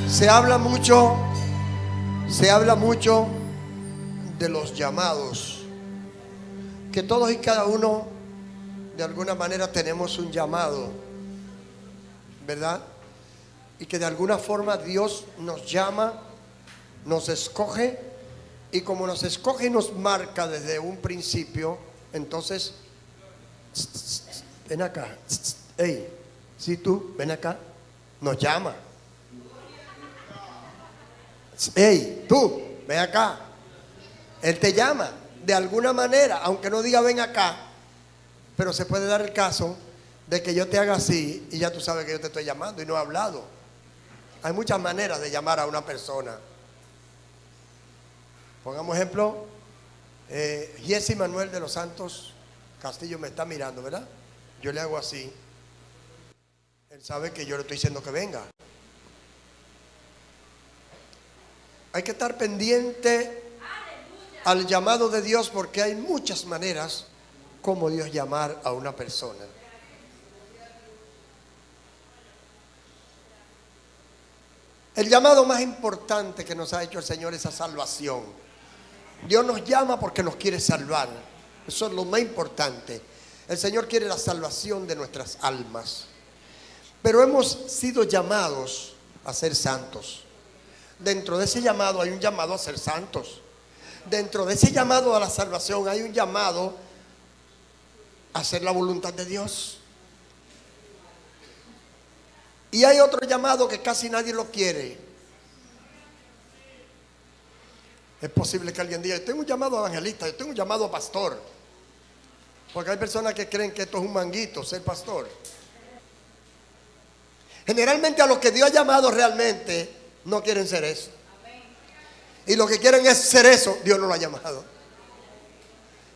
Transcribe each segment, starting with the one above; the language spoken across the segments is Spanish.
Se habla mucho de los llamados, que todos y cada uno de alguna manera tenemos un llamado, ¿verdad? Y que de alguna forma Dios nos llama, nos escoge, y como nos escoge y nos marca desde un principio, entonces, ven acá, hey, si tú, ven acá, nos llama. Hey, tú, ven acá. Él te llama de alguna manera, aunque no diga ven acá, pero se puede dar el caso de que yo te haga así y ya tú sabes que yo te estoy llamando y no he hablado. Hay muchas maneras de llamar a una persona. Pongamos ejemplo, Jesse Manuel de los Santos Castillo me está mirando, ¿verdad? Yo le hago así. Él sabe que yo le estoy diciendo que venga. Hay que estar pendiente al llamado de Dios, porque hay muchas maneras como Dios llamar a una persona. El llamado más importante que nos ha hecho el Señor es a salvación. Dios nos llama porque nos quiere salvar. Eso es lo más importante. El Señor quiere la salvación de nuestras almas. Pero hemos sido llamados a ser santos. Dentro de ese llamado hay un llamado a ser santos. Dentro de ese llamado a la salvación hay un llamado a hacer la voluntad de Dios. Y hay otro llamado que casi nadie lo quiere. Es posible que alguien diga, yo tengo un llamado a evangelista, yo tengo un llamado a pastor. Porque hay personas que creen que esto es un manguito, ser pastor. Generalmente a los que Dios ha llamado realmente no quieren ser eso. Y lo que quieren es ser eso, Dios no lo ha llamado.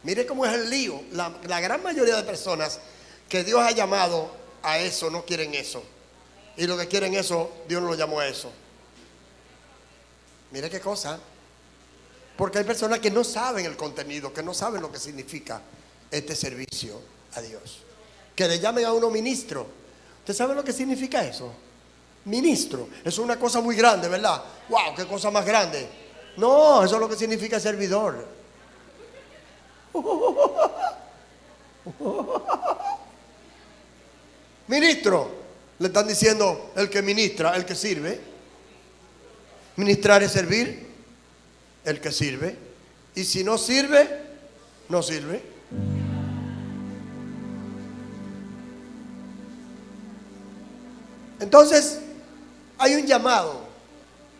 Mire cómo es el lío. La gran mayoría de personas que Dios ha llamado a eso no quieren eso. Y lo que quieren eso, Dios no lo llamó a eso. Mire qué cosa. Porque hay personas que no saben el contenido, que no saben lo que significa este servicio a Dios. Que le llamen a uno ministro. ¿Usted sabe lo que significa eso? Ministro. Eso es una cosa muy grande, ¿verdad? ¡Wow! ¡Qué cosa más grande! No, eso es lo que significa servidor. Ministro. Le están diciendo el que ministra, el que sirve. Ministrar es servir. El que sirve. Y si no sirve, no sirve. Entonces, hay un llamado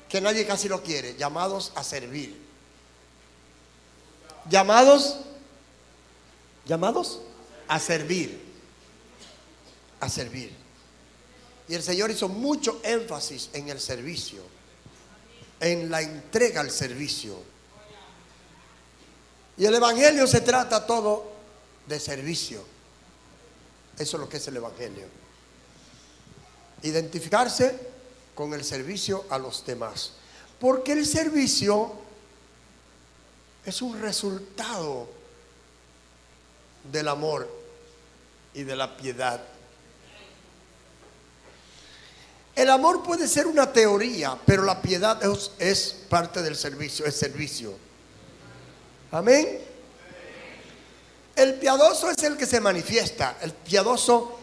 que nadie casi lo quiere. Llamados a servir. Llamados a servir. A servir. Y el Señor hizo mucho énfasis en el servicio, en la entrega al servicio. Y el Evangelio se trata todo de servicio. Eso es lo que es el Evangelio. Identificarse con el servicio a los demás. Porque el servicio es un resultado del amor y de la piedad. El amor puede ser una teoría, pero la piedad es parte del servicio, es servicio. Amén. El piadoso es el que se manifiesta. El piadoso,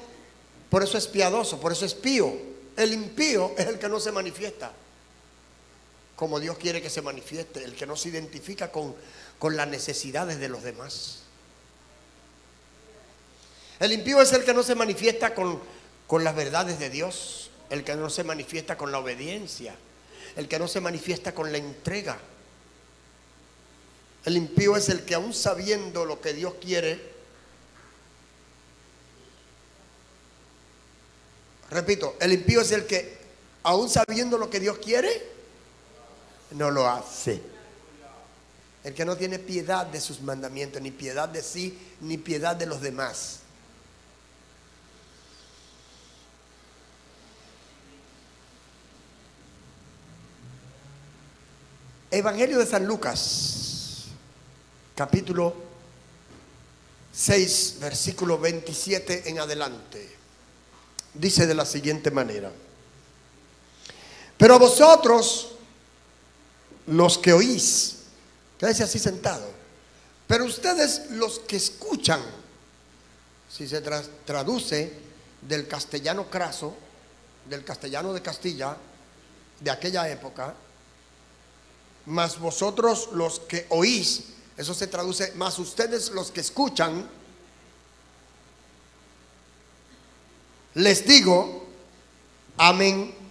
por eso es piadoso, por eso es pío. El impío es el que no se manifiesta como Dios quiere que se manifieste, el que no se identifica con las necesidades de los demás. El impío es el que no se manifiesta con las verdades de Dios. El que no se manifiesta con la obediencia. El que no se manifiesta con la entrega. El impío es el que aún sabiendo lo que Dios quiere, repito, el impío es el que aún sabiendo lo que Dios quiere, no lo hace. El que no tiene piedad de sus mandamientos, ni piedad de sí, ni piedad de los demás. Evangelio de San Lucas, capítulo 6, versículo 27 en adelante. Dice de la siguiente manera: Pero vosotros, los que oís, quédese así sentado. Pero ustedes, los que escuchan, si se traduce del castellano craso, del castellano de Castilla, de aquella época, más vosotros los que oís, eso se traduce, más ustedes los que escuchan, les digo, amen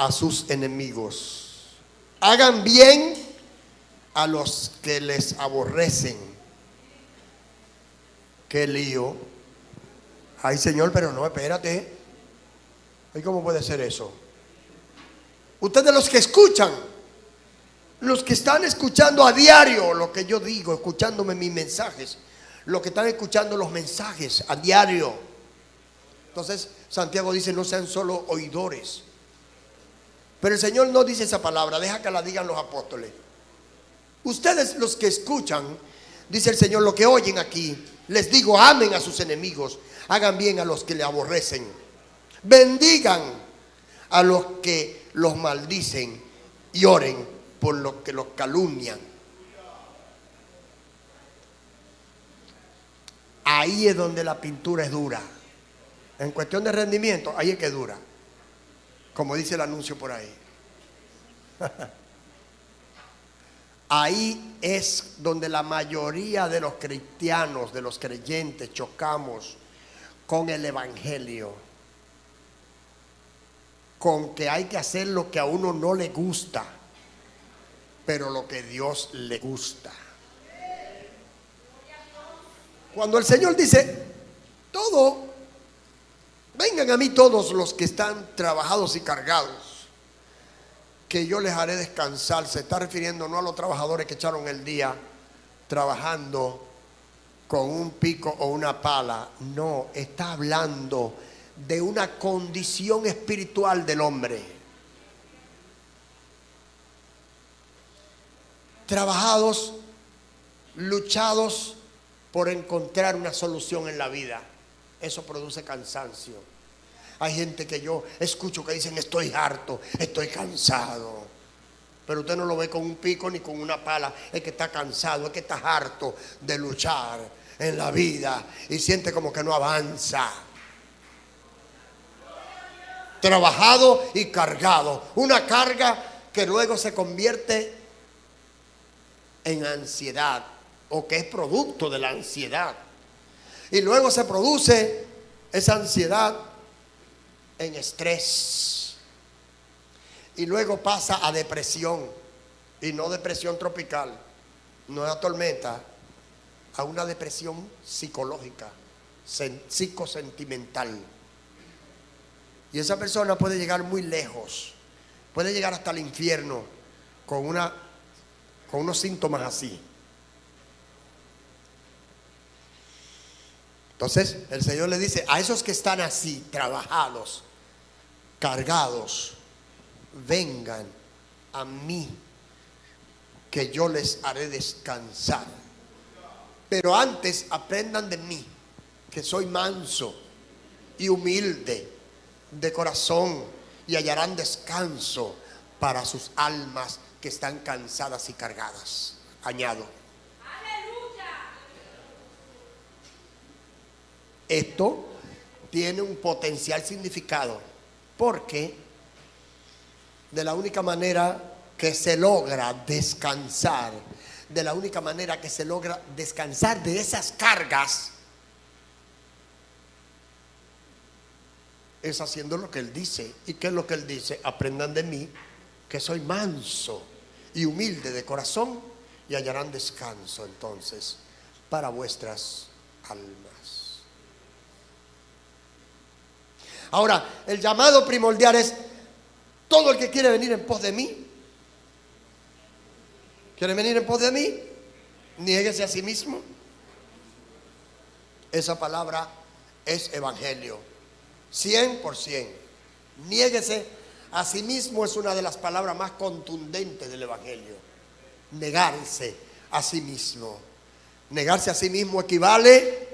a sus enemigos, hagan bien a los que les aborrecen. Qué lío. Ay, Señor, pero no, espérate. ¿Y cómo puede ser eso? Ustedes los que escuchan, los que están escuchando a diario lo que yo digo, escuchándome mis mensajes, los que están escuchando los mensajes a diario. Entonces Santiago dice, no sean solo oidores. Pero el Señor no dice esa palabra, deja que la digan los apóstoles. Ustedes los que escuchan, dice el Señor, lo que oyen aquí, les digo, amen a sus enemigos, hagan bien a los que le aborrecen, bendigan a los que los maldicen y oren por los que los calumnian. Ahí es donde la pintura es dura. En cuestión de rendimiento, ahí es que dura. Como dice el anuncio por ahí. Ahí es donde la mayoría de los cristianos, de los creyentes, chocamos con el evangelio. Con que hay que hacer lo que a uno no le gusta, pero lo que Dios le gusta. Cuando el Señor dice, vengan a mí todos los que están trabajados y cargados, que yo les haré descansar, se está refiriendo no a los trabajadores que echaron el día trabajando con un pico o una pala, no, está hablando de una condición espiritual del hombre. Trabajados, luchados por encontrar una solución en la vida. Eso produce cansancio. Hay gente que yo escucho que dicen, estoy harto, estoy cansado. Pero usted no lo ve con un pico ni con una pala. Es que está cansado, es que está harto de luchar en la vida y siente como que no avanza. Trabajado y cargado. Una carga que luego se convierte en ansiedad, o que es producto de la ansiedad. Y luego se produce esa ansiedad en estrés. Y luego pasa a depresión. Y no depresión tropical, no es tormenta, a una depresión psicológica, psicosentimental. Y esa persona puede llegar muy lejos, puede llegar hasta el infierno con unos síntomas así. Entonces el Señor le dice a esos que están así, trabajados, cargados, vengan a mí, que yo les haré descansar. Pero antes aprendan de mí, que soy manso y humilde de corazón, y hallarán descanso para sus almas que están cansadas y cargadas. Añado, esto tiene un potencial significado, porque de la única manera que se logra descansar, de la única manera que se logra descansar de esas cargas, es haciendo lo que Él dice. ¿Y qué es lo que Él dice? Aprendan de mí, que soy manso y humilde de corazón, y hallarán descanso entonces para vuestras almas. Ahora, el llamado primordial es: todo el que quiere venir en pos de mí, ¿quiere venir en pos de mí? Niéguese a sí mismo. Esa palabra es evangelio, 100%. Niéguese a sí mismo es una de las palabras más contundentes del evangelio. Negarse a sí mismo. Negarse a sí mismo equivale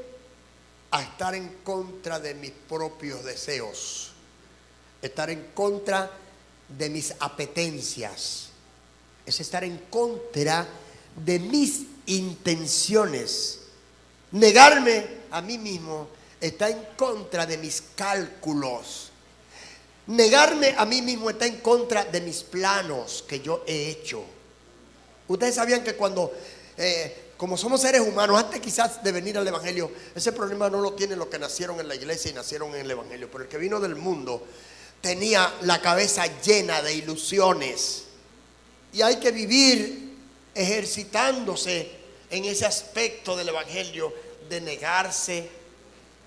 a estar en contra de mis propios deseos, estar en contra de mis apetencias. Es estar en contra de mis intenciones. Negarme a mí mismo está en contra de mis cálculos. Negarme a mí mismo está en contra de mis planos que yo he hecho. Ustedes sabían que cuando, como somos seres humanos, antes quizás de venir al Evangelio, ese problema no lo tienen los que nacieron en la iglesia y nacieron en el Evangelio, pero el que vino del mundo tenía la cabeza llena de ilusiones. Y hay que vivir ejercitándose en ese aspecto del Evangelio de negarse,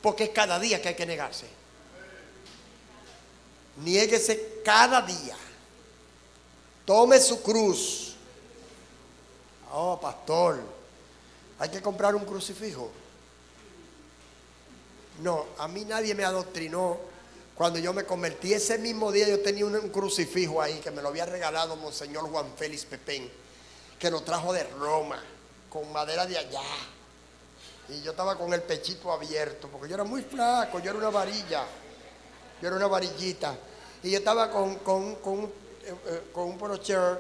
porque es cada día que hay que negarse. Niéguese cada día. Tome su cruz. Oh, pastor, hay que comprar un crucifijo. No, a mí nadie me adoctrinó. Cuando yo me convertí, ese mismo día yo tenía un crucifijo ahí que me lo había regalado Monseñor Juan Félix Pepén, que lo trajo de Roma, con madera de allá. Y yo estaba con el pechito abierto, porque yo era muy flaco, yo era una varilla, yo era una varillita. Y yo estaba con un brocher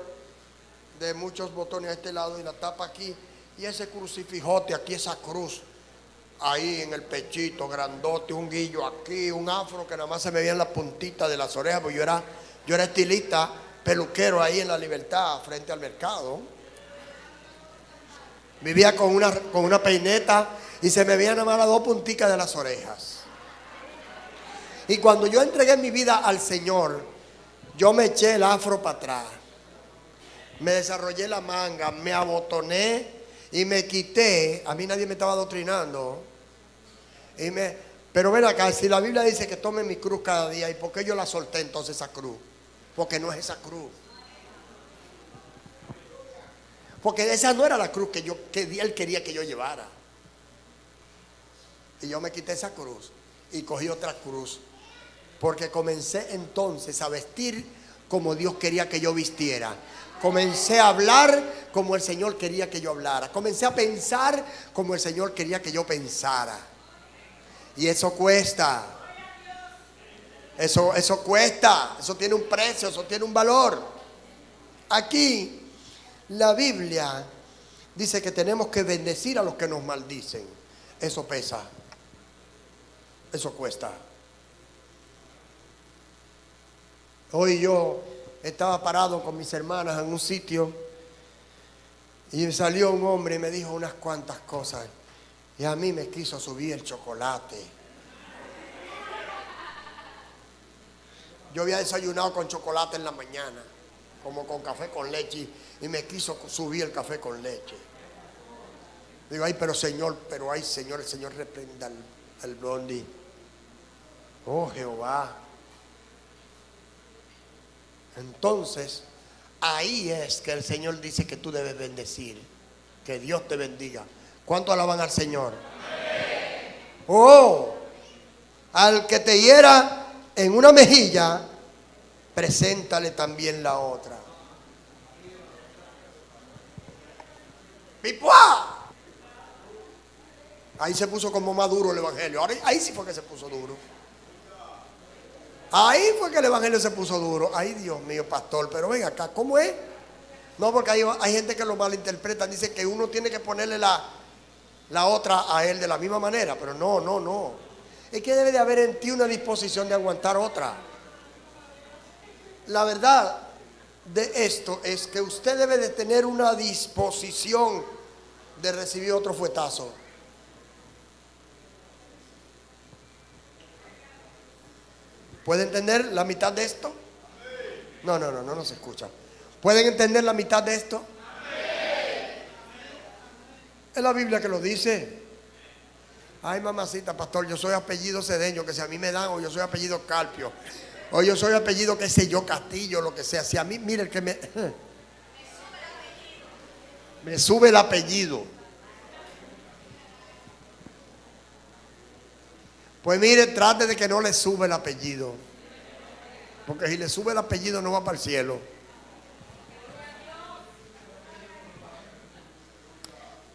de muchos botones a este lado y la tapa aquí, y ese crucifijote aquí, esa cruz ahí en el pechito grandote, un guillo aquí, un afro que nada más se me veían las puntitas de las orejas, porque yo era estilista, peluquero ahí en La Libertad frente al mercado. Vivía con una peineta y se me veían nada más las dos punticas de las orejas. Y cuando yo entregué mi vida al Señor, yo me eché el afro para atrás, me desarrollé la manga, me abotoné y me quité. A mí nadie me estaba adoctrinando. Pero ven acá, si la Biblia dice que tome mi cruz cada día, ¿y por qué yo la solté entonces esa cruz? Porque no es esa cruz. Porque esa no era la cruz que Él quería que yo llevara. Y yo me quité esa cruz y cogí otra cruz. Porque comencé entonces a vestir como Dios quería que yo vistiera. Comencé a hablar como el Señor quería que yo hablara. Comencé a pensar como el Señor quería que yo pensara. Y eso cuesta. Eso cuesta. Eso tiene un precio, eso tiene un valor. Aquí la Biblia dice que tenemos que bendecir a los que nos maldicen. Eso pesa. Eso cuesta. Hoy yo estaba parado con mis hermanas en un sitio y salió un hombre y me dijo unas cuantas cosas y a mí me quiso subir el chocolate. Yo había desayunado con chocolate en la mañana, como con café con leche, y me quiso subir el café con leche. Digo, ay, pero Señor, el Señor reprenda al blondie. Oh, Jehová. Entonces, ahí es que el Señor dice que tú debes bendecir. Que Dios te bendiga. ¿Cuánto alaban al Señor? Oh, al que te hiera en una mejilla, preséntale también la otra. ¡Pipuá! Ahí se puso como más duro el evangelio. Ahí sí fue que se puso duro. Ahí fue que el evangelio se puso duro. Ay, Dios mío, pastor, pero ven acá, ¿cómo es? No, porque hay gente que lo malinterpreta. Dice que uno tiene que ponerle la otra a él de la misma manera. Pero no. Es que debe de haber en ti una disposición de aguantar otra. La verdad de esto es que usted debe de tener una disposición de recibir otro fuetazo. ¿Puede entender la mitad de esto? No se escucha. ¿Pueden entender la mitad de esto? Es la Biblia que lo dice. Ay, mamacita, pastor, yo soy apellido Cedeño, que si a mí me dan, o yo soy apellido Carpio, o yo soy apellido, qué sé yo, Castillo, lo que sea. Si a mí, mire, el que me sube el apellido. Pues mire, trate de que no le sube el apellido. Porque si le sube el apellido no va para el cielo.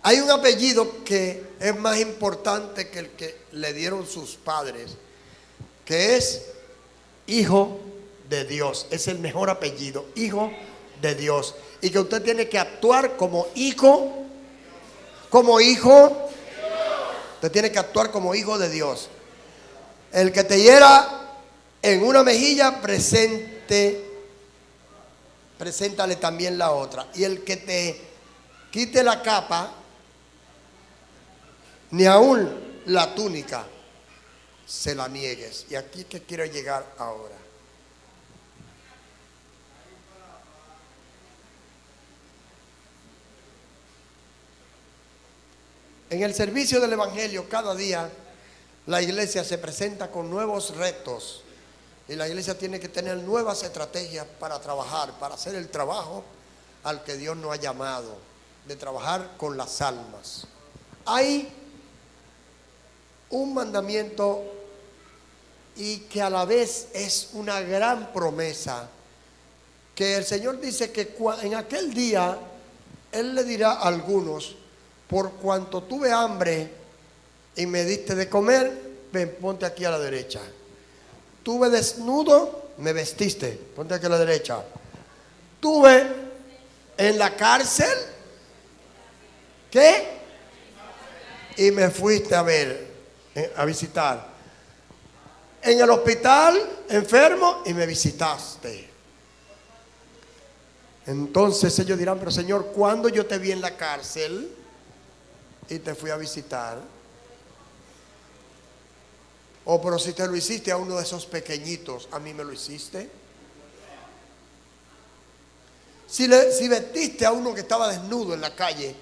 Hay un apellido que es más importante que el que le dieron sus padres, que es hijo de Dios. Es el mejor apellido, hijo de Dios. Y que usted tiene que actuar como hijo. Como hijo. Usted tiene que actuar como hijo de Dios. El que te hiera en una mejilla, preséntale también la otra. Y el que te quite la capa, ni aún la túnica, se la niegues. Y aquí es que quiero llegar ahora. En el servicio del Evangelio, cada día la iglesia se presenta con nuevos retos. Y la iglesia tiene que tener nuevas estrategias para trabajar, para hacer el trabajo al que Dios nos ha llamado, de trabajar con las almas. Hay un mandamiento y que a la vez es una gran promesa, que el Señor dice que en aquel día Él le dirá a algunos: por cuanto tuve hambre y me diste de comer, ven, ponte aquí a la derecha. Tuve desnudo, me vestiste, ponte aquí a la derecha. Tuve en la cárcel, ¿qué? Y me fuiste a ver, a visitar. En el hospital, enfermo, y me visitaste. Entonces ellos dirán: pero Señor, ¿cuándo yo te vi en la cárcel y te fui a visitar? O pero si te lo hiciste a uno de esos pequeñitos, ¿a mí me lo hiciste? Si vestiste a uno que estaba desnudo en la calle,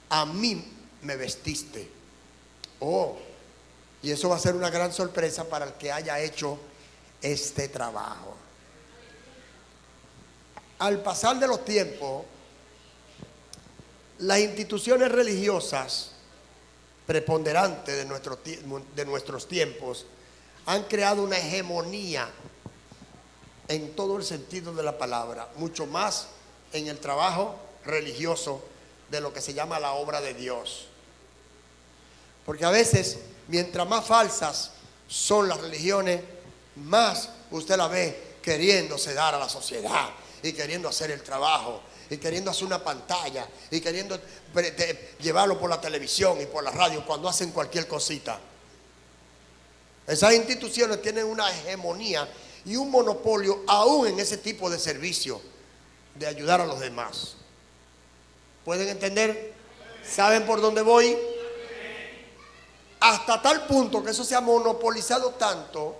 a mí me vestiste. Oh, y eso va a ser una gran sorpresa para el que haya hecho este trabajo. Al pasar de los tiempos, las instituciones religiosas preponderantes de nuestros tiempos han creado una hegemonía en todo el sentido de la palabra, mucho más en el trabajo religioso de lo que se llama la obra de Dios. Porque a veces, mientras más falsas son las religiones, más usted la ve queriéndose dar a la sociedad y queriendo hacer el trabajo y queriendo hacer una pantalla y queriendo llevarlo por la televisión y por la radio cuando hacen cualquier cosita. Esas instituciones tienen una hegemonía y un monopolio aún en ese tipo de servicio de ayudar a los demás. ¿Pueden entender? ¿Saben por dónde voy? Hasta tal punto que eso se ha monopolizado tanto,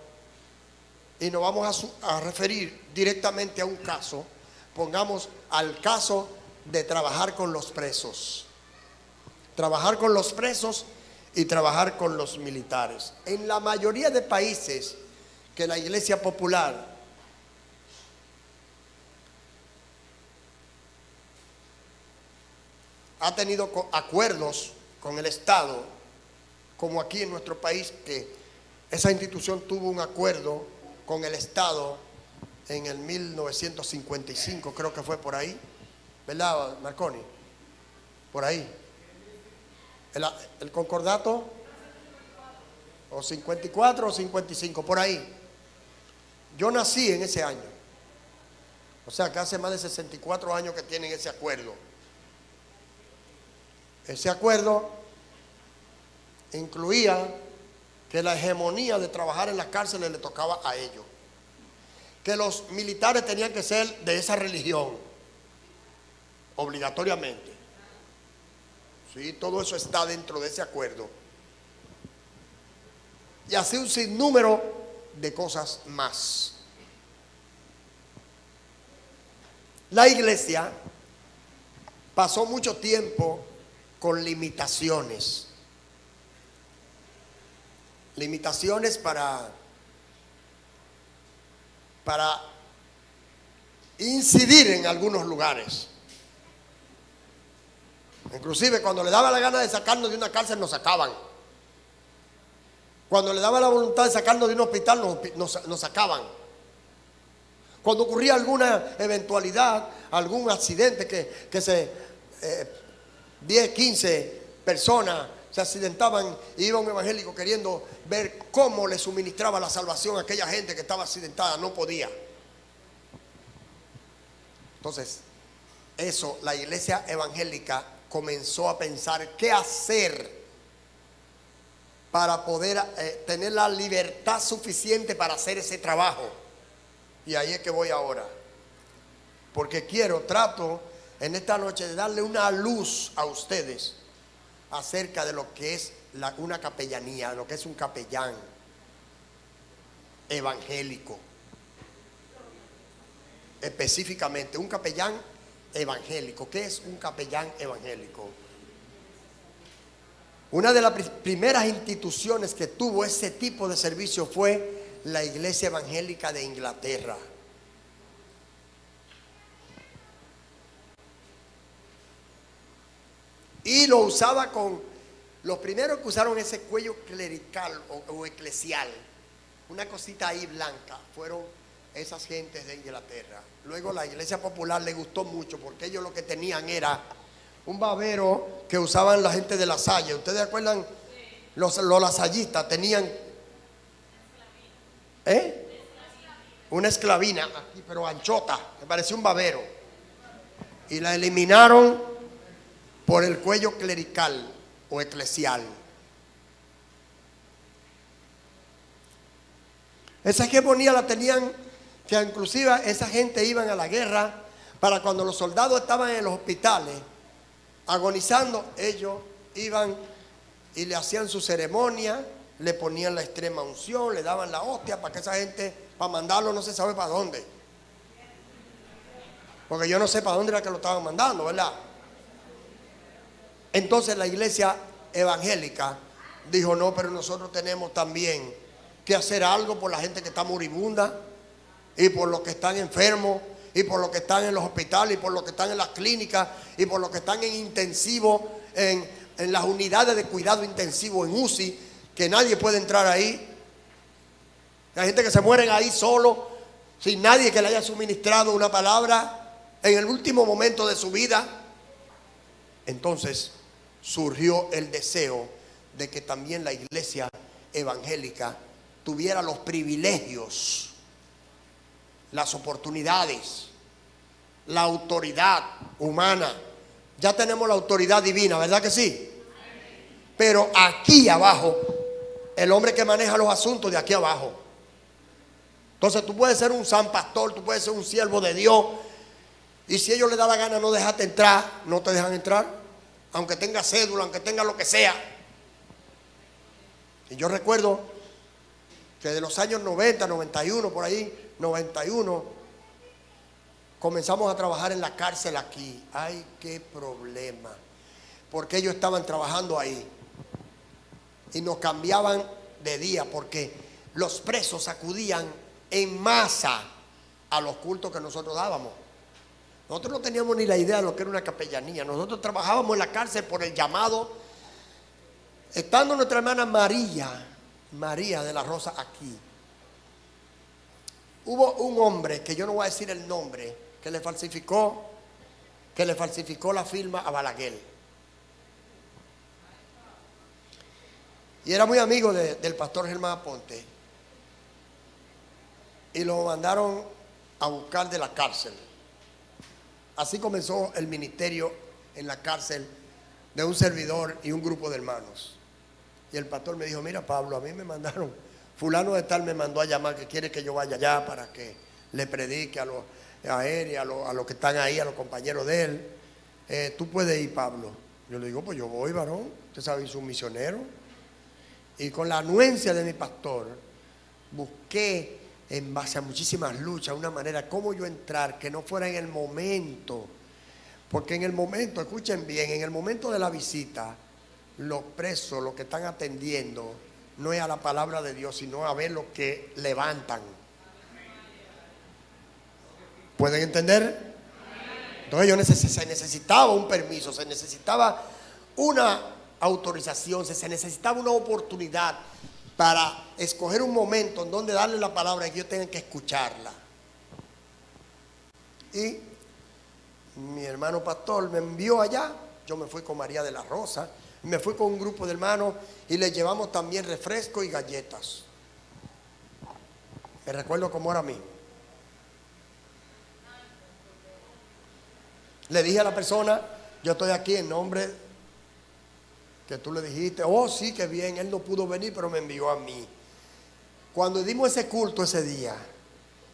y nos vamos a referir directamente a un caso. Pongamos al caso de trabajar con los presos. Trabajar con los presos y trabajar con los militares. En la mayoría de países que la Iglesia Popular ha tenido acuerdos con el Estado, como aquí en nuestro país, que esa institución tuvo un acuerdo con el Estado en el 1955, creo que fue por ahí, ¿verdad, Marconi? Por ahí. El concordato, o 54 o 55, por ahí. Yo nací en ese año. O sea que hace más de 64 años que tienen ese acuerdo. Ese acuerdo incluía que la hegemonía de trabajar en las cárceles le tocaba a ellos, que los militares tenían que ser de esa religión, obligatoriamente. Sí, todo eso está dentro de ese acuerdo. Y así un sinnúmero de cosas más. La iglesia pasó mucho tiempo con limitaciones. Limitaciones para incidir en algunos lugares. Inclusive cuando le daba la gana de sacarnos de una cárcel, nos sacaban. Cuando le daba la voluntad de sacarnos de un hospital, nos sacaban. Cuando ocurría alguna eventualidad, algún accidente que 10, 15 personas se accidentaban, y iba un evangélico queriendo ver cómo le suministraba la salvación a aquella gente que estaba accidentada, no podía. Entonces, eso, la iglesia evangélica comenzó a pensar qué hacer para poder tener la libertad suficiente para hacer ese trabajo. Y ahí es que voy ahora. Porque trato en esta noche de darle una luz a ustedes acerca de lo que es una capellanía, lo que es un capellán evangélico. Específicamente, un capellán evangélico. ¿Qué es un capellán evangélico? Una de las primeras instituciones que tuvo ese tipo de servicio fue la Iglesia Evangélica de Inglaterra. Y lo usaba con los primeros que usaron ese cuello clerical o eclesial, una cosita ahí blanca, fueron esas gentes de Inglaterra. Luego la Iglesia Popular le gustó mucho porque ellos lo que tenían era un babero que usaban la gente de La Salle. ¿Ustedes acuerdan? Los lasallistas tenían una esclavina aquí, pero anchota, que parecía un babero, y la eliminaron por el cuello clerical o eclesial. Esa que ponía la tenían, que inclusive esa gente iban a la guerra para cuando los soldados estaban en los hospitales agonizando, ellos iban y le hacían su ceremonia, le ponían la extrema unción, le daban la hostia para que esa gente, para mandarlo no se sabe para dónde. Porque yo no sé para dónde era que lo estaban mandando, ¿verdad? Entonces la iglesia evangélica dijo, no, pero nosotros tenemos también que hacer algo por la gente que está moribunda y por los que están enfermos y por los que están en los hospitales y por los que están en las clínicas y por los que están en intensivo, en las unidades de cuidado intensivo, en UCI, que nadie puede entrar ahí. Hay gente que se mueren ahí solo, sin nadie que le haya suministrado una palabra en el último momento de su vida. Entonces surgió el deseo de que también la iglesia evangélica tuviera los privilegios, las oportunidades, la autoridad humana. Ya tenemos la autoridad divina, ¿verdad que sí? Pero aquí abajo, el hombre que maneja los asuntos de aquí abajo. Entonces tú puedes ser un san pastor, tú puedes ser un siervo de Dios, y si ellos les da la gana no dejarte entrar, no te dejan entrar, aunque tenga cédula, aunque tenga lo que sea. Y yo recuerdo que de los años 90, 91, por ahí, 91, comenzamos a trabajar en la cárcel aquí. Ay, qué problema, porque ellos estaban trabajando ahí y nos cambiaban de día, porque los presos acudían en masa a los cultos que nosotros dábamos. Nosotros no teníamos ni la idea de lo que era una capellanía. Nosotros trabajábamos en la cárcel por el llamado. Estando nuestra hermana María de la Rosa aquí, hubo un hombre, que yo no voy a decir el nombre, que le falsificó la firma a Balaguer. Y era muy amigo del pastor Germán Aponte. Y lo mandaron a buscar de la cárcel. Así comenzó el ministerio en la cárcel de un servidor y un grupo de hermanos. Y el pastor me dijo, mira Pablo, a mí me mandaron, fulano de tal me mandó a llamar que quiere que yo vaya allá para que le predique a él y a los que están ahí, a los compañeros de él. Tú puedes ir, Pablo. Yo le digo, pues yo voy, varón. Usted sabe, soy un misionero. Y con la anuencia de mi pastor, busqué en base a muchísimas luchas una manera cómo yo entrar, que no fuera en el momento. Porque en el momento, escuchen bien, en el momento de la visita, los presos, los que están atendiendo, no es a la palabra de Dios, sino a ver lo que levantan. ¿Pueden entender? Entonces se necesitaba un permiso, se necesitaba una autorización, se necesitaba una oportunidad para escoger un momento en donde darle la palabra y que ellos tengan que escucharla. Y mi hermano pastor me envió allá, yo me fui con María de la Rosa, me fui con un grupo de hermanos y les llevamos también refresco y galletas. Me recuerdo como ahora mismo. Le dije a la persona, yo estoy aquí en nombre que tú le dijiste. Oh, sí, que bien, él no pudo venir, pero me envió a mí. Cuando dimos ese culto ese día,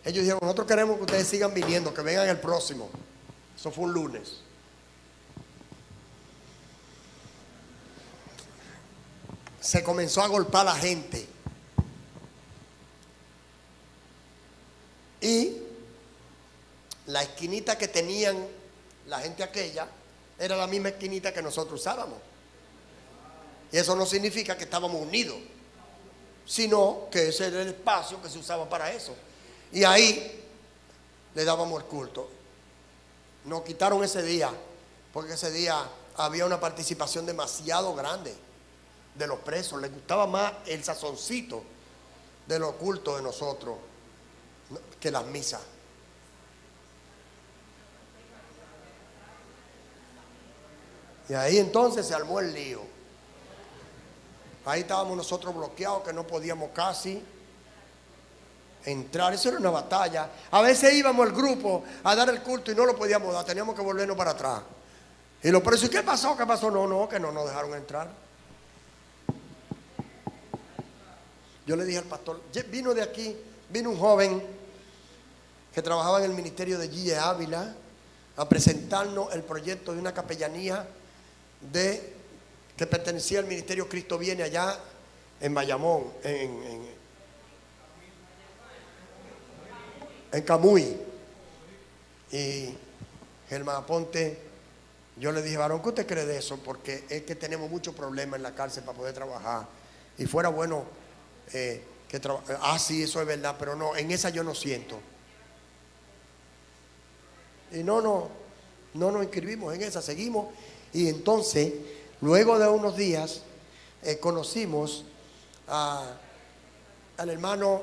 ellos dijeron, nosotros queremos que ustedes sigan viniendo, que vengan el próximo. Eso fue un lunes. Se comenzó a golpear la gente. Y la esquinita que tenían la gente aquella era la misma esquinita que nosotros usábamos. Y eso no significa que estábamos unidos, sino que ese era el espacio que se usaba para eso. Y ahí le dábamos el culto. Nos quitaron ese día, porque ese día había una participación demasiado grande de los presos. Les gustaba más el sazoncito de los cultos de nosotros que las misas. Y ahí entonces se armó el lío. Ahí estábamos nosotros bloqueados, que no podíamos casi entrar. Eso era una batalla. A veces íbamos el grupo a dar el culto y no lo podíamos dar, teníamos que volvernos para atrás. Y los presos, ¿qué pasó? ¿Qué pasó? No, que no nos dejaron entrar. Yo le dije al pastor, vino de aquí, vino un joven que trabajaba en el ministerio de G. Ávila a presentarnos el proyecto de una capellanía que pertenecía al ministerio Cristo Viene allá en Bayamón, en Camuy. Y Germán Aponte, yo le dije, varón, ¿qué usted cree de eso? Porque es que tenemos muchos problemas en la cárcel para poder trabajar. Y fuera bueno sí, eso es verdad, pero no, en esa yo no siento. Y no nos inscribimos en esa, seguimos. Y entonces, luego de unos días, conocimos al hermano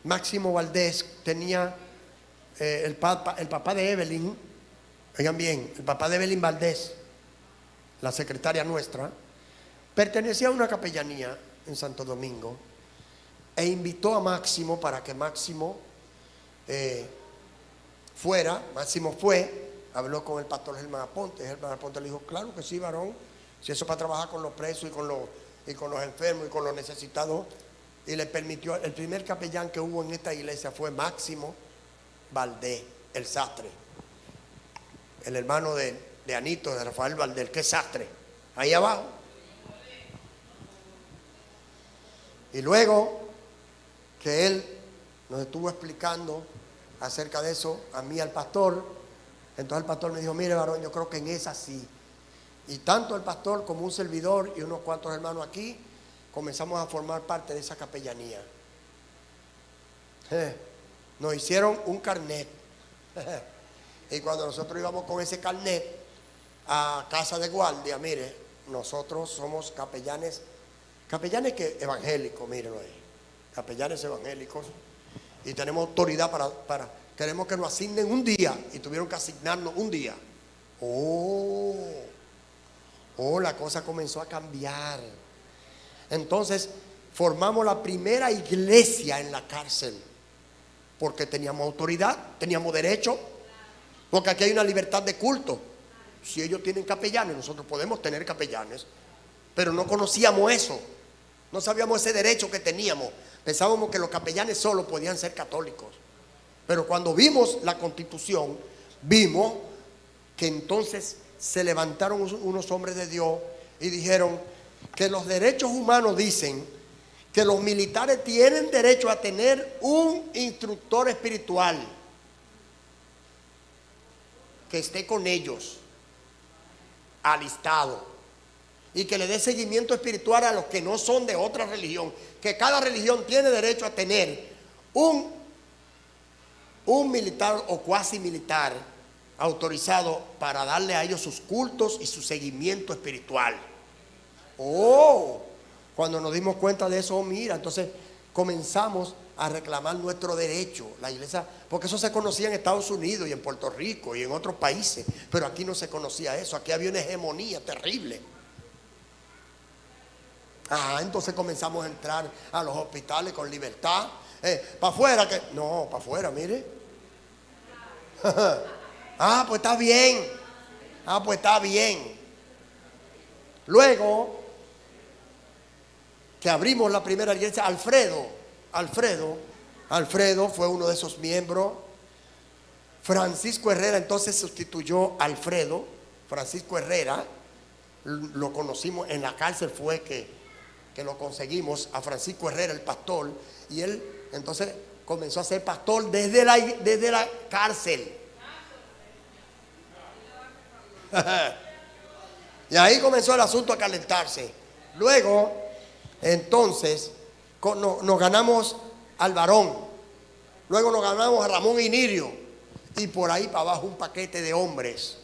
Máximo Valdés. Tenía el papá de Evelyn, oigan bien, el papá de Evelyn Valdés, la secretaria nuestra, pertenecía a una capellanía en Santo Domingo e invitó a Máximo para que Máximo fuera. Máximo fue, habló con el pastor Germán Aponte. Germán Aponte le dijo, claro que sí, varón, si eso es para trabajar con los presos y con los enfermos y con los necesitados. Y le permitió. El primer capellán que hubo en esta iglesia fue Máximo Valdés, el sastre, el hermano de Anito, de Rafael Valdés, que es sastre, ahí abajo. Y luego que él nos estuvo explicando acerca de eso a mí, al pastor, entonces el pastor me dijo, mire, varón, yo creo que en esa sí. Y tanto el pastor como un servidor y unos cuantos hermanos aquí comenzamos a formar parte de esa capellanía. Nos hicieron un carnet. Y cuando nosotros íbamos con ese carnet a casa de guardia, mire, nosotros somos capellanes que evangélicos, mírenlo ahí, capellanes evangélicos, y tenemos autoridad para queremos que nos asignen un día, y tuvieron que asignarnos un día. La cosa comenzó a cambiar. Entonces formamos la primera iglesia en la cárcel, porque teníamos autoridad, teníamos derecho, porque aquí hay una libertad de culto. Si ellos tienen capellanes, nosotros podemos tener capellanes, pero no conocíamos eso, no sabíamos ese derecho que teníamos. Pensábamos que los capellanes solo podían ser católicos, pero cuando vimos la Constitución, vimos que entonces se levantaron unos hombres de Dios y dijeron que los derechos humanos dicen que los militares tienen derecho a tener un instructor espiritual que esté con ellos, alistado, y que le dé seguimiento espiritual a los que no son de otra religión, que cada religión tiene derecho a tener un militar o cuasi militar autorizado para darle a ellos sus cultos y su seguimiento espiritual. Cuando nos dimos cuenta de eso, mira, entonces comenzamos a reclamar nuestro derecho, la iglesia, porque eso se conocía en Estados Unidos y en Puerto Rico y en otros países, pero aquí no se conocía eso, aquí había una hegemonía terrible. Entonces comenzamos a entrar a los hospitales con libertad, para afuera, para afuera, mire. Pues está bien, Ah, pues está bien. Luego que abrimos la primera iglesia, Alfredo fue uno de esos miembros. Francisco Herrera entonces sustituyó a Alfredo. Francisco Herrera, lo conocimos en la cárcel, fue que lo conseguimos a Francisco Herrera, el pastor, y él entonces comenzó a ser pastor desde la cárcel. Y ahí comenzó el asunto a calentarse. Luego, entonces, nos ganamos al varón. Luego nos ganamos a Ramón Inirio. Y por ahí para abajo un paquete de hombres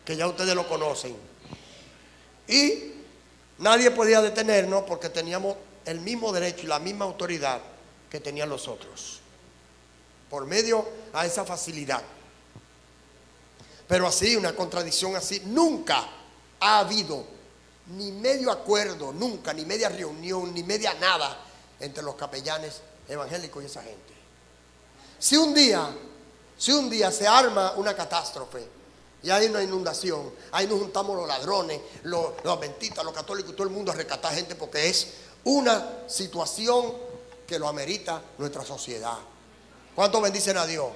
que ya ustedes lo conocen. Y nadie podía detenernos porque teníamos el mismo derecho y la misma autoridad que tenían los otros. Por medio a esa facilidad. Pero así, una contradicción así, nunca ha habido ni medio acuerdo, nunca, ni media reunión, ni media nada entre los capellanes evangélicos y esa gente. Si un día se arma una catástrofe y hay una inundación, ahí nos juntamos los ladrones, los adventistas, los católicos, todo el mundo a rescatar gente porque es una situación que lo amerita nuestra sociedad. ¿Cuántos bendicen a Dios?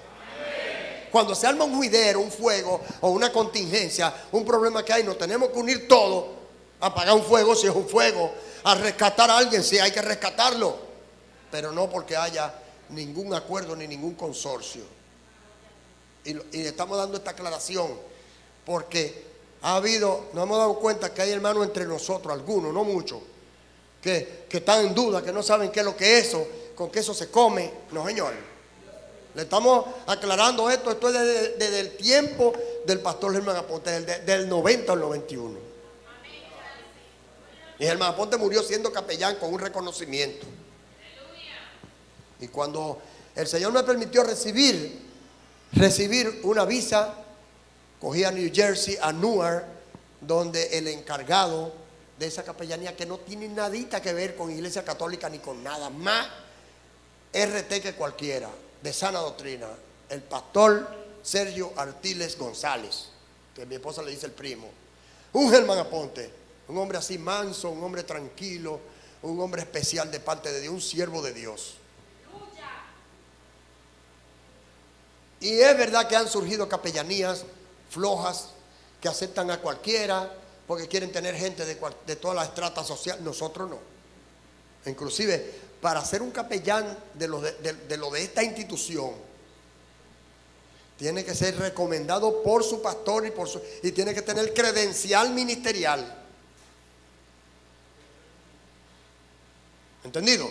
Cuando se arma un juidero, un fuego o una contingencia, un problema que hay, nos tenemos que unir todos a apagar un fuego si es un fuego, a rescatar a alguien si hay que rescatarlo, pero no porque haya ningún acuerdo ni ningún consorcio. Y estamos dando esta aclaración porque nos hemos dado cuenta que hay hermanos entre nosotros, algunos, no muchos, que están en duda, que no saben qué es lo que es eso, con qué eso se come. No, señor. Le estamos aclarando esto es desde el tiempo del pastor Germán Aponte, del 90 al 91. Y Germán Aponte murió siendo capellán con un reconocimiento. Y cuando el Señor me permitió recibir una visa, cogí a New Jersey, a Newark, donde el encargado de esa capellanía, que no tiene nadita que ver con Iglesia Católica ni con nada, más RT que cualquiera, de sana doctrina, el pastor Sergio Artiles González, que mi esposa le dice el primo, un Germán Aponte, un hombre así manso, un hombre tranquilo, un hombre especial de parte de Dios, un siervo de Dios. Y es verdad que han surgido capellanías flojas que aceptan a cualquiera porque quieren tener gente de toda la estrata social. Nosotros no. Inclusive para ser un capellán de lo de esta institución tiene que ser recomendado por su pastor y tiene que tener credencial ministerial. ¿Entendido?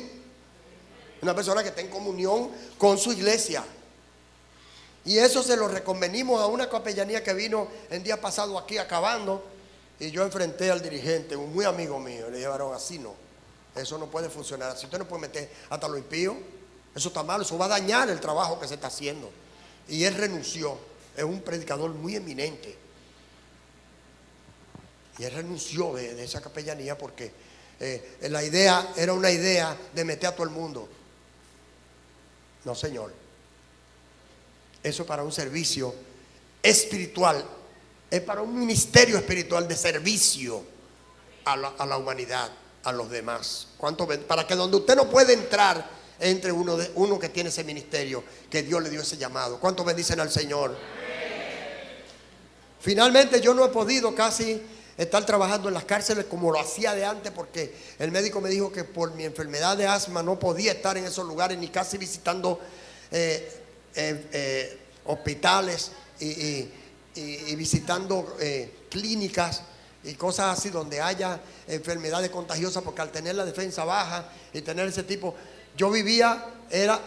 Una persona que esté en comunión con su iglesia. Y eso se lo reconvenimos a una capellanía que vino el día pasado aquí acabando. Y yo enfrenté al dirigente, un muy amigo mío. Le llevaron así, no. Eso no puede funcionar. Si usted no puede meter hasta lo impío, eso está mal, eso va a dañar el trabajo que se está haciendo. Y él renunció. Es un predicador muy eminente. Y él renunció de esa capellanía porque la idea era una idea de meter a todo el mundo. No, señor. Eso es para un servicio espiritual. Es para un ministerio espiritual de servicio a la humanidad, a los demás. Para que donde usted no puede entrar, entre uno que tiene ese ministerio, que Dios le dio ese llamado. ¿Cuántos bendicen al Señor? Finalmente yo no he podido casi estar trabajando en las cárceles como lo hacía de antes, porque el médico me dijo que por mi enfermedad de asma no podía estar en esos lugares ni casi visitando hospitales y visitando clínicas y cosas así donde haya enfermedades contagiosas, porque al tener la defensa baja y tener ese tipo, yo vivía, era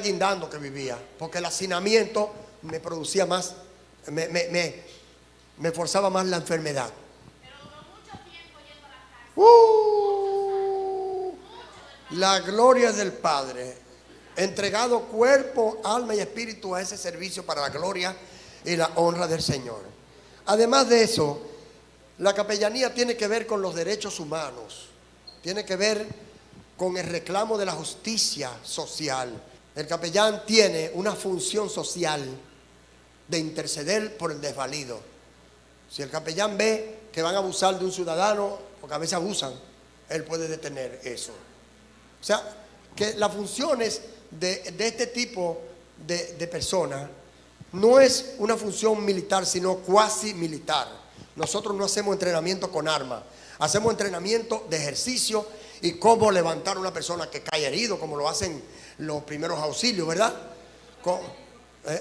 guindando que vivía, porque el hacinamiento me producía más, me forzaba más la enfermedad. Pero duró mucho tiempo yendo a la cárcel. La gloria del Padre, entregado cuerpo, alma y espíritu a ese servicio para la gloria y la honra del Señor. Además de eso, la capellanía tiene que ver con los derechos humanos, tiene que ver con el reclamo de la justicia social. El capellán tiene una función social de interceder por el desvalido. Si el capellán ve que van a abusar de un ciudadano, porque a veces abusan, él puede detener eso. O sea, que las funciones de este tipo de personas no es una función militar, sino cuasi militar. Nosotros no hacemos entrenamiento con armas, hacemos entrenamiento de ejercicio y cómo levantar a una persona que cae herido, como lo hacen los primeros auxilios, ¿verdad?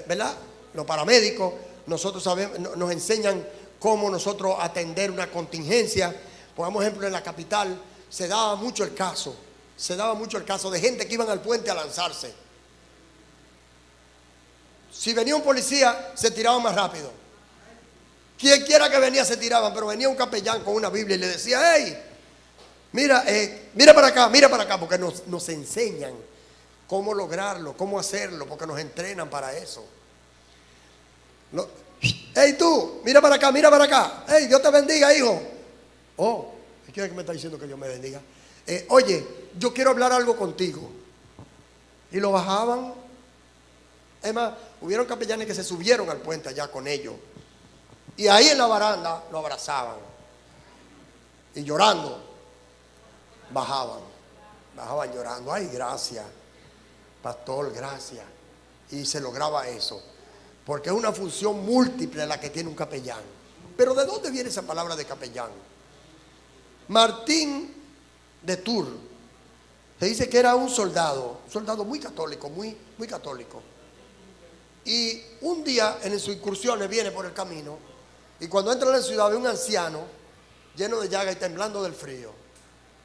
¿Verdad? Los paramédicos, nosotros sabemos, nos enseñan cómo nosotros atender una contingencia. Por ejemplo, en la capital se daba mucho el caso de gente que iban al puente a lanzarse. Si venía un policía, se tiraban más rápido. Quien quiera que venía se tiraban, pero venía un capellán con una Biblia y le decía: hey, mira para acá, porque nos enseñan cómo lograrlo, cómo hacerlo, porque nos entrenan para eso. Hey tú, mira para acá, hey, Dios te bendiga, hijo. Oh, ¿quién es que me está diciendo que Dios me bendiga? Oye, yo quiero hablar algo contigo. Y lo bajaban. Es más, hubieron capellanes que se subieron al puente allá con ellos. Y ahí en la baranda lo abrazaban. Y llorando, bajaban llorando. Ay, gracias, pastor, gracias. Y se lograba eso. Porque es una función múltiple la que tiene un capellán. Pero ¿de dónde viene esa palabra de capellán? Martín de Tours, se dice que era un soldado muy católico, muy católico. Y un día en sus incursiones viene por el camino, y cuando entra en la ciudad ve un anciano lleno de llagas y temblando del frío.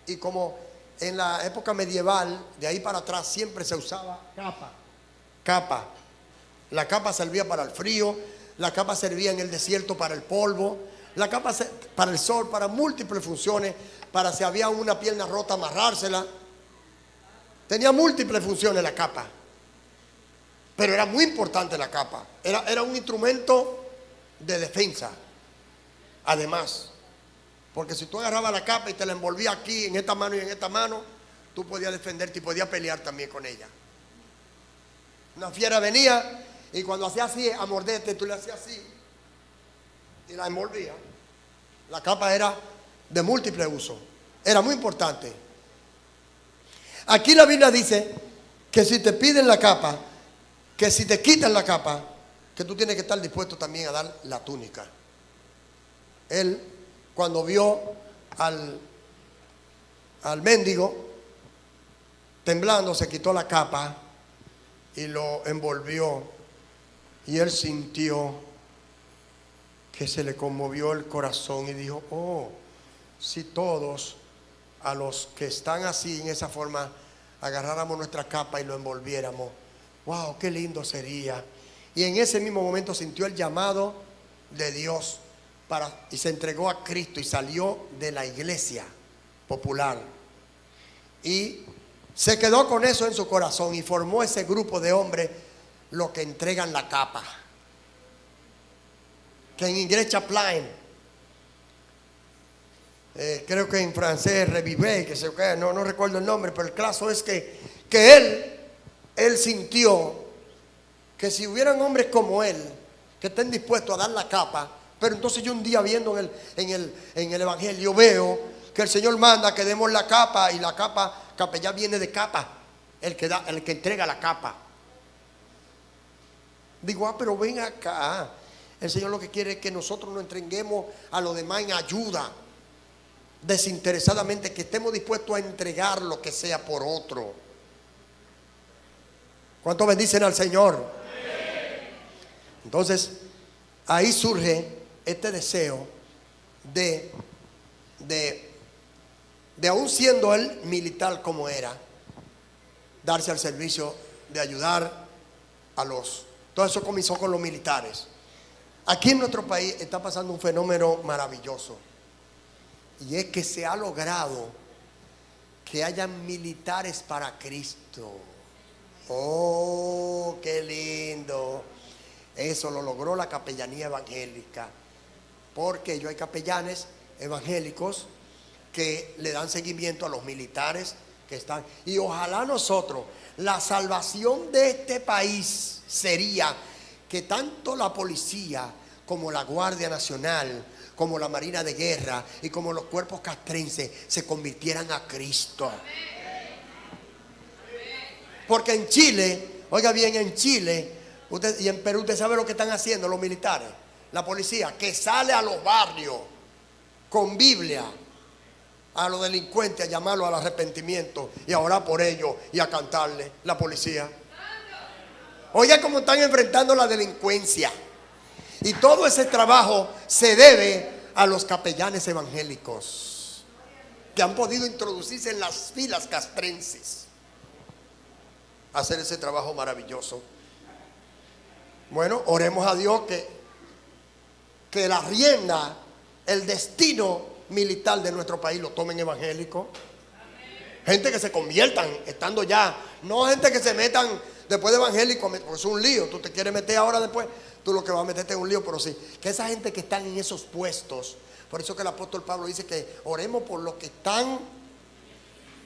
Y como en la época medieval, de ahí para atrás siempre se usaba capa. La capa servía para el frío, la capa servía en el desierto para el polvo, la capa para el sol, para múltiples funciones, para si había una pierna rota amarrársela. Tenía múltiples funciones la capa, pero era muy importante la capa. Era un instrumento de defensa, además, porque si tú agarrabas la capa y te la envolvías aquí, en esta mano y en esta mano, tú podías defenderte y podías pelear también con ella. Una fiera venía y cuando hacía así a morderte, tú le hacías así y la envolvía. La capa era de múltiple uso, era muy importante. Aquí la Biblia dice que si te piden la capa, que si te quitan la capa, que tú tienes que estar dispuesto también a dar la túnica. Él, cuando vio al mendigo temblando, se quitó la capa y lo envolvió, y él sintió que se le conmovió el corazón y dijo: oh, si todos a los que están así en esa forma agarráramos nuestra capa y lo envolviéramos, wow, qué lindo sería. Y en ese mismo momento sintió el llamado de Dios y se entregó a Cristo y salió de la iglesia popular y se quedó con eso en su corazón y formó ese grupo de hombres, los que entregan la capa, que en inglés chaplain, creo que en francés revive, que sé qué, no recuerdo el nombre, pero el caso es que él sintió que si hubieran hombres como él que estén dispuestos a dar la capa. Pero entonces yo un día viendo en el evangelio veo que el Señor manda que demos la capa, y la capellán viene de capa, el que entrega la capa. Digo, pero ven acá, el Señor lo que quiere es que nosotros nos entreguemos a los demás en ayuda, desinteresadamente, que estemos dispuestos a entregar lo que sea por otro. ¿Cuántos bendicen al Señor? Entonces ahí surge este deseo de aún siendo él militar como era, darse al servicio de ayudar a los. Todo eso comenzó con los militares. Aquí en nuestro país está pasando un fenómeno maravilloso, y es que se ha logrado que hayan militares para Cristo. Oh, qué lindo. Eso lo logró la capellanía evangélica, porque hay capellanes evangélicos que le dan seguimiento a los militares que están. Y ojalá nosotros, la salvación de este país sería que tanto la policía como la Guardia Nacional, como la Marina de Guerra y como los cuerpos castrenses se convirtieran a Cristo. Porque en Chile, oiga bien, en Chile y en Perú, usted sabe lo que están haciendo los militares, la policía, que sale a los barrios con Biblia a los delincuentes, a llamarlos al arrepentimiento y a orar por ellos y a cantarle. La policía, oiga cómo están enfrentando la delincuencia. Y todo ese trabajo se debe a los capellanes evangélicos que han podido introducirse en las filas castrenses, hacer ese trabajo maravilloso. Bueno, oremos a Dios que la rienda, el destino militar de nuestro país lo tomen evangélicos. Gente que se conviertan estando ya, no gente que se metan después de evangélico, porque es un lío. Tú te quieres meter ahora después, tú lo que vas a meterte es un lío, pero sí, que esa gente que están en esos puestos, por eso que el apóstol Pablo dice que oremos por los que están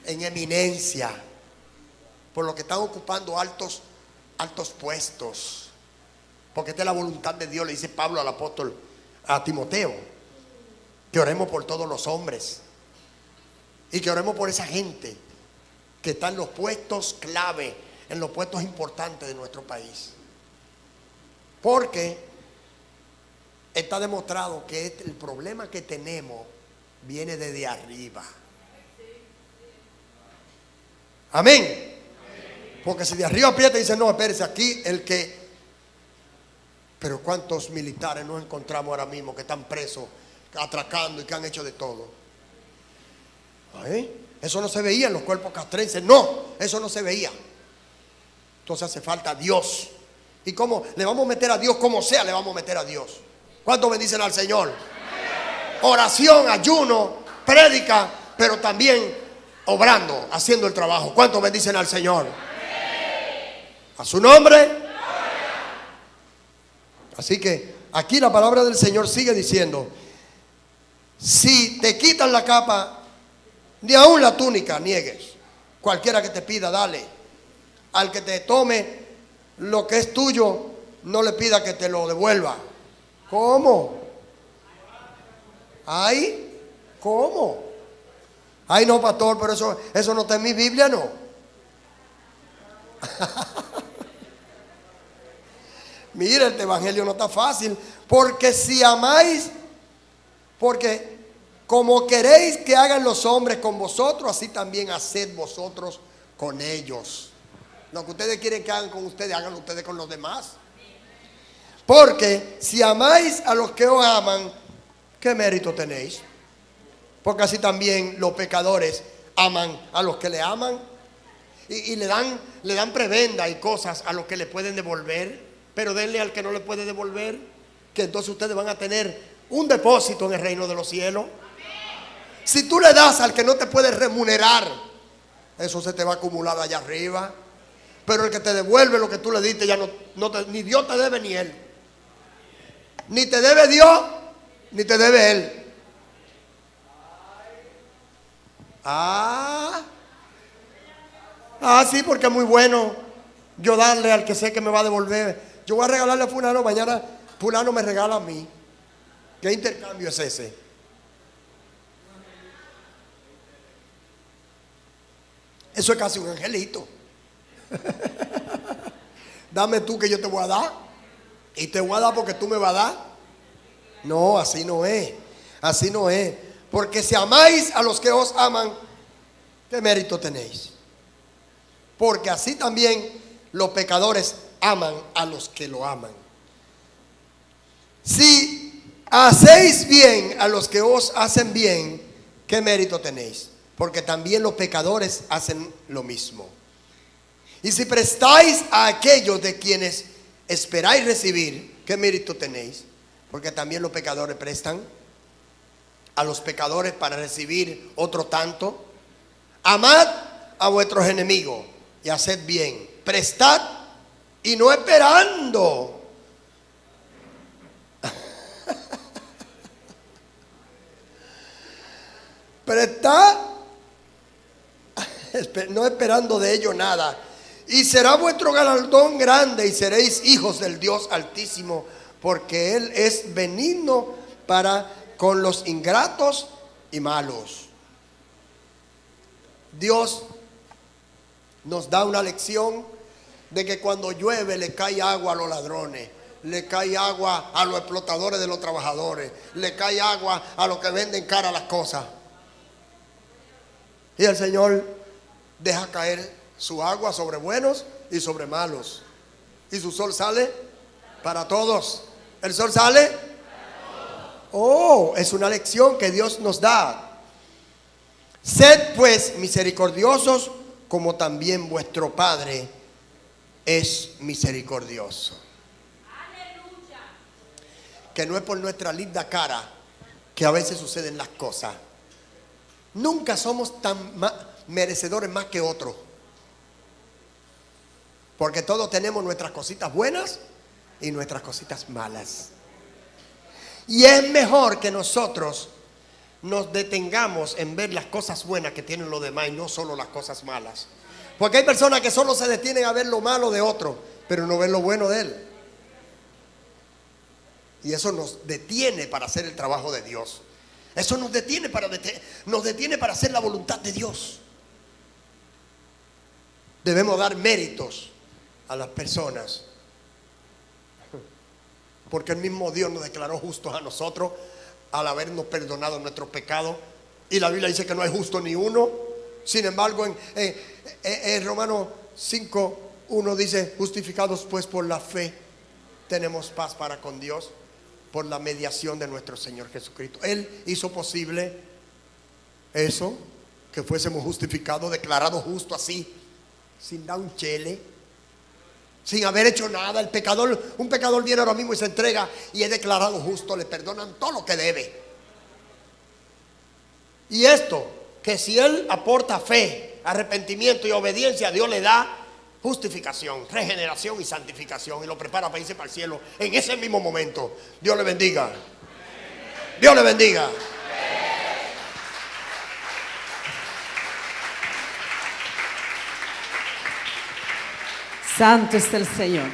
en eminencia, por los que están ocupando altos puestos, porque esta es la voluntad de Dios, le dice Pablo al apóstol, a Timoteo, que oremos por todos los hombres y que oremos por esa gente que está en los puestos clave, en los puestos importantes de nuestro país, porque está demostrado que el problema que tenemos viene desde arriba. Amén. Porque si de arriba aprieta y dice, no, espérese, aquí el que... Pero ¿cuántos militares nos encontramos ahora mismo que están presos, atracando y que han hecho de todo? Eso no se veía en los cuerpos castrenses. No, eso no se veía. Entonces hace falta Dios. ¿Y cómo? Le vamos a meter a Dios como sea, le vamos a meter a Dios. ¿Cuántos bendicen al Señor? Oración, ayuno, prédica, pero también obrando, haciendo el trabajo. ¿Cuántos bendicen al Señor? A su nombre. Así que aquí la palabra del Señor sigue diciendo, si te quitan la capa, ni aún la túnica niegues. Cualquiera que te pida, dale. Al que te tome lo que es tuyo, no le pida que te lo devuelva. ¿Cómo? ¿Ay? ¿Cómo? Ay, no, pastor, pero eso no está en mi Biblia, no. Mira, este evangelio no está fácil. Porque si amáis, porque como queréis que hagan los hombres con vosotros, así también haced vosotros con ellos. Lo que ustedes quieren que hagan con ustedes, háganlo ustedes con los demás. Porque si amáis a los que os aman, ¿qué mérito tenéis? Porque así también los pecadores aman a los que le aman. Y le dan prebenda y cosas a los que le pueden devolver. Pero denle al que no le puede devolver, que entonces ustedes van a tener un depósito en el reino de los cielos. Si tú le das al que no te puede remunerar, eso se te va a acumular allá arriba. Pero el que te devuelve lo que tú le diste, ya ni Dios te debe ni él. Ni te debe Dios, ni te debe él. Sí, porque es muy bueno yo darle al que sé que me va a devolver. Yo voy a regalarle a fulano, mañana fulano me regala a mí. ¿Qué intercambio es ese? Eso es casi un angelito. Dame tú que yo te voy a dar. Y te voy a dar porque tú me vas a dar. No, así no es. Así no es. Porque si amáis a los que os aman, ¿qué mérito tenéis? Porque así también los pecadores aman a los que lo aman. Si hacéis bien a los que os hacen bien, ¿qué mérito tenéis? Porque también los pecadores hacen lo mismo. Y si prestáis a aquellos de quienes esperáis recibir, ¿qué mérito tenéis? Porque también los pecadores prestan a los pecadores para recibir otro tanto. Amad a vuestros enemigos y haced bien. Prestad y no esperando. Prestad, no esperando de ello nada. Y será vuestro galardón grande y seréis hijos del Dios Altísimo, porque Él es benigno para con los ingratos y malos. Dios nos da una lección de que cuando llueve le cae agua a los ladrones, le cae agua a los explotadores de los trabajadores, le cae agua a los que venden cara las cosas. Y el Señor deja caer su agua sobre buenos y sobre malos. Y su sol sale para todos. El sol sale. Oh, es una lección que Dios nos da. Sed pues misericordiosos como también vuestro Padre es misericordioso. Aleluya. Que no es por nuestra linda cara que a veces suceden las cosas. Nunca somos tan merecedores más que otros. Porque todos tenemos nuestras cositas buenas y nuestras cositas malas. Y es mejor que nosotros nos detengamos en ver las cosas buenas que tienen los demás y no solo las cosas malas. Porque hay personas que solo se detienen a ver lo malo de otro, pero no ven lo bueno de él. Y eso nos detiene para hacer el trabajo de Dios. Eso nos detiene para hacer la voluntad de Dios. Debemos dar méritos a las personas, porque el mismo Dios nos declaró justos a nosotros al habernos perdonado nuestros pecados. Y la Biblia dice que no hay justo ni uno. Sin embargo, en Romanos 5:1 dice: justificados pues por la fe tenemos paz para con Dios por la mediación de nuestro Señor Jesucristo. Él hizo posible eso, que fuésemos justificados, declarados justos así, sin dar un chele, sin haber hecho nada. Un pecador viene ahora mismo y se entrega y es declarado justo, le perdonan todo lo que debe. Y esto, que si él aporta fe, arrepentimiento y obediencia, Dios le da justificación, regeneración y santificación, y lo prepara para irse para el cielo en ese mismo momento. Dios le bendiga. Dios le bendiga. Santo es el Señor.